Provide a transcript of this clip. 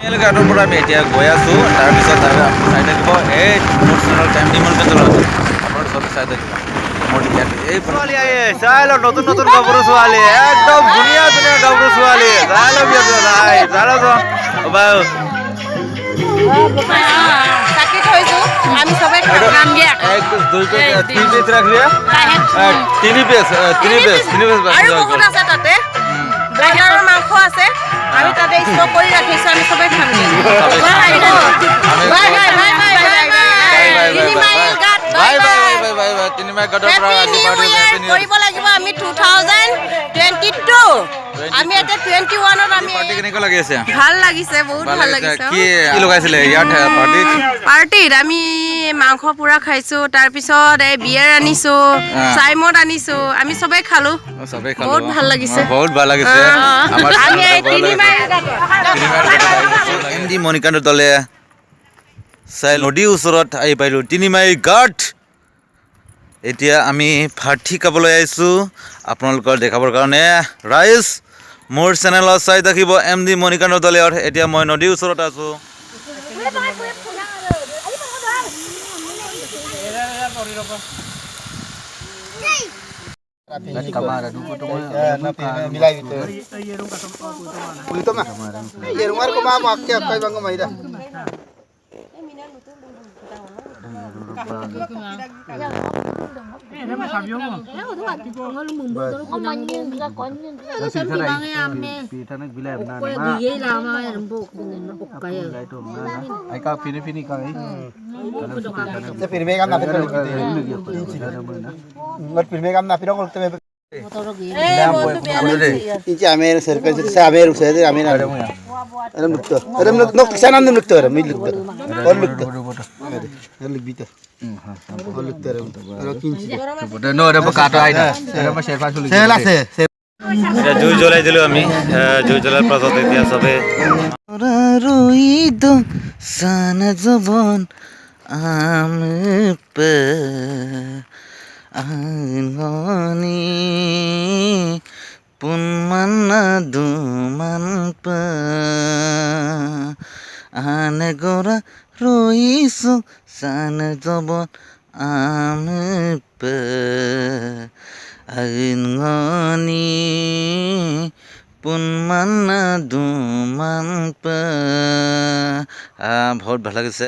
গাৰ্ডৰ পৰা আমি এতিয়া গৈ আছোঁ তাৰপিছত চাই থাকিব এই মোৰ চেনেল টাইম ডিমন পেট্ৰল আপোনাৰ চব চাই থাকিব মোৰ এই ছোৱালী আহি চাই লওক নতুন নতুন গাভৰু ছোৱালী একদম ধুনীয়া ধুনীয়া গাভৰু ছোৱালী চাই লওক আমি সবাই নাম দিয়া এক পিস দুই পিস তিন পিস রাখিয়ে তিনি পিস আৰু বহুত আছে তাতে ব্ৰইলাৰৰ মাংস আছে আমি তাতে ষ্টক কৰি ৰাখিছো আমি সবাই খাম কৰিব লাগিব আমি 2022 আমি এটা 21ত আমি পাৰ্টি কেনেকৈ লাগি আছে ভাল লাগিছে বহুত ভাল লাগিছে কি লগাইছিলে ইয়াত পাৰ্টিত আমি মাংস পুৰা খাইছো তাৰ পিছত এই বিয়াৰ আনিছো চাইমদ আনিছো আমি সবাই খালো বহুত ভাল লাগিছে আমি এমডি মণিকান্ত দলে চাই নদীৰ ওচৰত আহি পাইলো তিনিমাই ঘাট এতিয়া আমি ভাত খাবলৈ আহিছোঁ আপোনালোকৰ দেখাবৰ কাৰণে ৰাইজ মোৰ চেনেলত চাই থাকিব এমডি মণিকান্ত দলে এতিয়া মই নদীৰ ওচৰত আছোঁ জুই জ্বলাই দিলো আমি জুই জ্বলাৰ পাছত এতিয়া চবে পুনমানা দুমান আনে গৰা ৰৈছো চান জবন আইনগনি পুনমানা দুমান বহুত ভাল লাগিছে